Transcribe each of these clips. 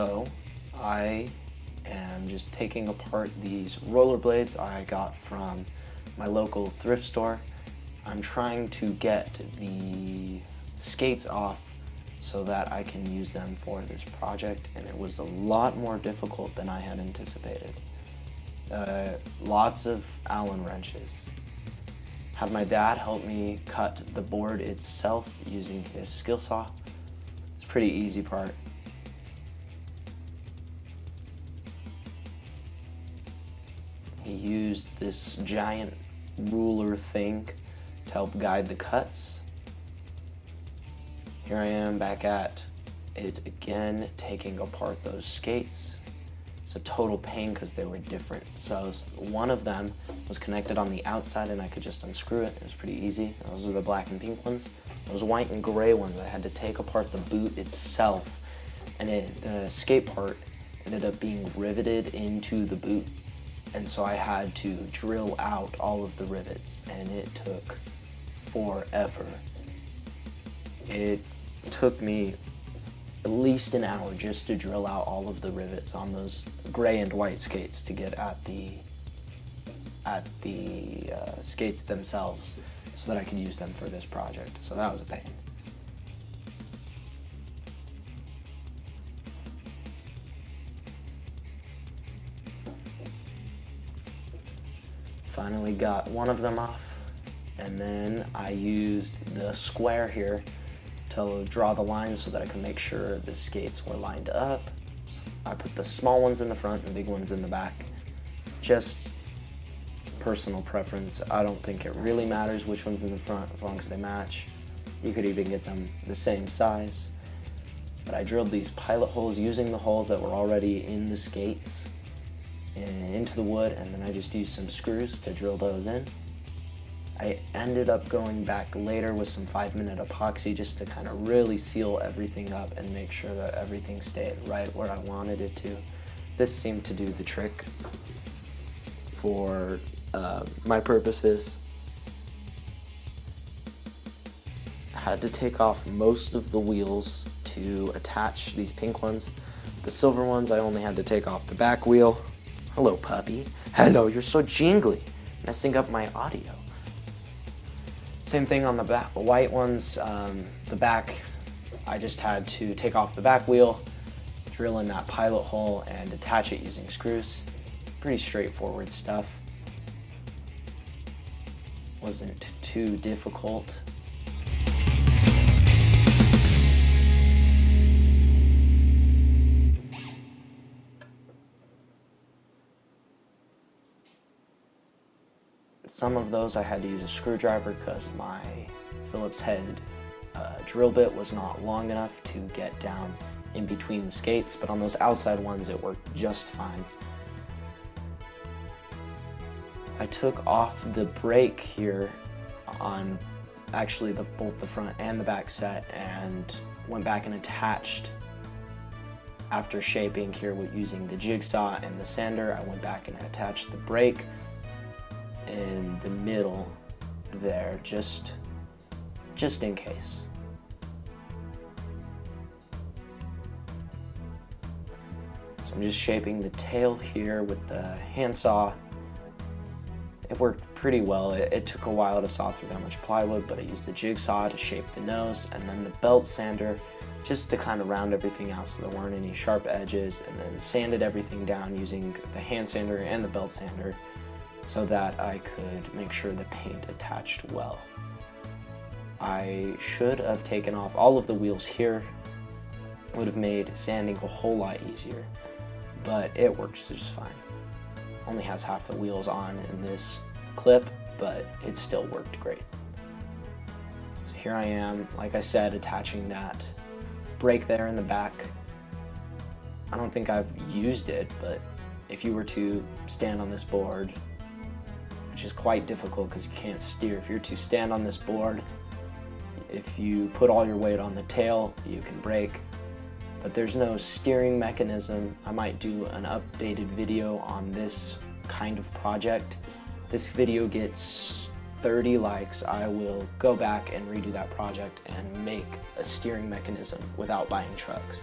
So I am just taking apart these rollerblades I got from my local thrift store. I'm trying to get the skates off so that I can use them for this project, and it was a lot more difficult than I had anticipated. Lots of Allen wrenches. Had my dad help me cut the board itself using his skill saw. It's a pretty easy part. He used this giant ruler thing to help guide the cuts. Here I am back at it again, taking apart those skates. It's a total pain because they were different. So one of them was connected on the outside and I could just unscrew it. It was pretty easy. Those are the black and pink ones. Those white and gray ones, I had to take apart the boot itself, and the skate part ended up being riveted into the boot. And so I had to drill out all of the rivets, and it took forever. It took me at least an hour just to drill out all of the rivets on those gray and white skates to get at the skates themselves so that I could use them for this project. So that was a pain. Finally got one of them off, and then I used the square here to draw the lines so that I could make sure the skates were lined up. I put the small ones in the front and the big ones in the back. Just personal preference. I don't think it really matters which one's in the front as long as they match. You could even get them the same size. But I drilled these pilot holes using the holes that were already in the skates and into the wood, and then I just used some screws to drill those in. I ended up going back later with some 5-minute epoxy just to kind of really seal everything up and make sure that everything stayed right where I wanted it to. This seemed to do the trick for my purposes. I had to take off most of the wheels to attach these pink ones. The silver ones, I only had to take off the back wheel. Hello, puppy. Hello, you're so jingly, messing up my audio. Same thing on the back, the white ones, the back, I just had to take off the back wheel, drill in that pilot hole, and attach it using screws. Pretty straightforward stuff. Wasn't too difficult. Some of those I had to use a screwdriver because my Phillips head drill bit was not long enough to get down in between the skates, but on those outside ones it worked just fine. I took off the brake here on actually both the front and the back set and went back and attached. After shaping here with using the jigsaw and the sander, I went back and attached the brake in the middle there, just in case. So I'm just shaping the tail here with the handsaw. It worked pretty well. It took a while to saw through that much plywood, but I used the jigsaw to shape the nose, and then the belt sander just to kind of round everything out so there weren't any sharp edges, and then sanded everything down using the hand sander and the belt sander so that I could make sure the paint attached well. I should have taken off all of the wheels here. It would have made sanding a whole lot easier, but it works just fine. Only has half the wheels on in this clip, but it still worked great. So here I am, like I said, attaching that brake there in the back. I don't think I've used it, but if you were to stand on this board, which is quite difficult because you can't steer. If you're to stand on this board, if you put all your weight on the tail, you can brake, but there's no steering mechanism. I might do an updated video on this kind of project. This video gets 30 likes, I will go back and redo that project and make a steering mechanism without buying trucks.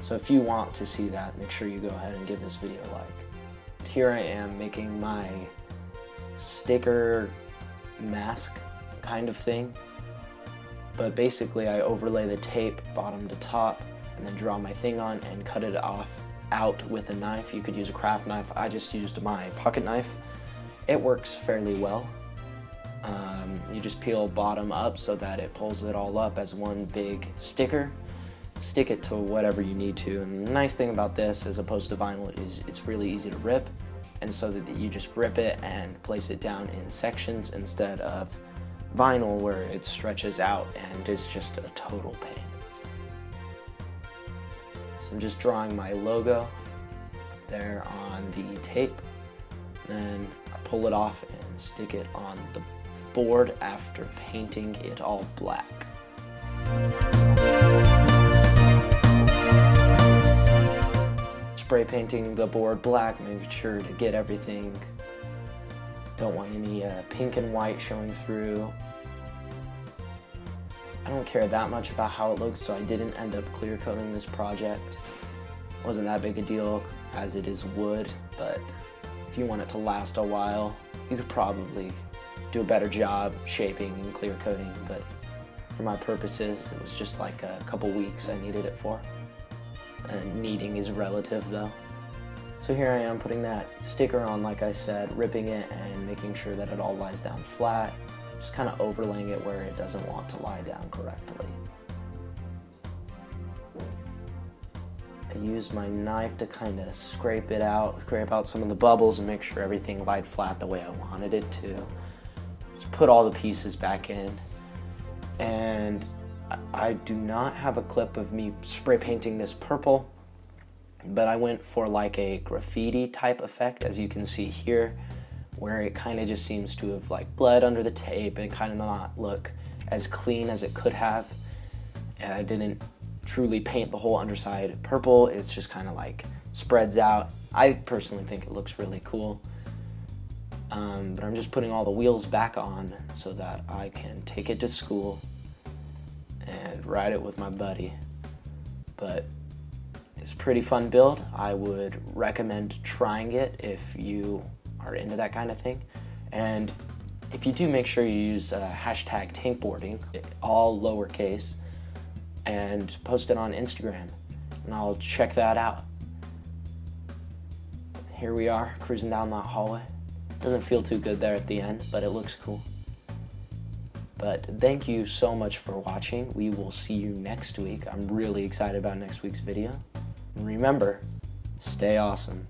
So if you want to see that, make sure you go ahead and give this video a like. Here I am making my sticker mask kind of thing. But basically I overlay the tape bottom to top and then draw my thing on and cut it out with a knife. You could use a craft knife. I just used my pocket knife. It works fairly well. You just peel bottom up so that it pulls it all up as one big sticker. Stick it to whatever you need to. And the nice thing about this, as opposed to vinyl, is it's really easy to rip. And so that you just rip it and place it down in sections instead of vinyl where it stretches out and is just a total pain. So I'm just drawing my logo there on the tape. Then I pull it off and stick it on the board after painting it all black. Spray painting the board black, making sure to get everything. Don't want any pink and white showing through. I don't care that much about how it looks, so I didn't end up clear coating this project. It wasn't that big a deal as it is wood, but if you want it to last a while, you could probably do a better job shaping and clear coating, but for my purposes, it was just like a couple weeks I needed it for. And needing is relative though. So here I am putting that sticker on, like I said, ripping it and making sure that it all lies down flat, just kind of overlaying it where it doesn't want to lie down correctly. I used my knife to kind of scrape out some of the bubbles and make sure everything lied flat the way I wanted it to. Just put all the pieces back in. And I do not have a clip of me spray painting this purple, but I went for like a graffiti type effect, as you can see here, where it kind of just seems to have like bled under the tape and kind of not look as clean as it could have. And I didn't truly paint the whole underside purple. It's just kind of like spreads out. I personally think it looks really cool. But I'm just putting all the wheels back on so that I can take it to school and ride it with my buddy. But it's a pretty fun build. I would recommend trying it if you are into that kind of thing. And if you do, make sure you use hashtag TANKBOARDing, all lowercase, and post it on Instagram, and I'll check that out. Here we are, cruising down that hallway. Doesn't feel too good there at the end, but it looks cool. But thank you so much for watching. We will see you next week. I'm really excited about next week's video. And remember, stay awesome.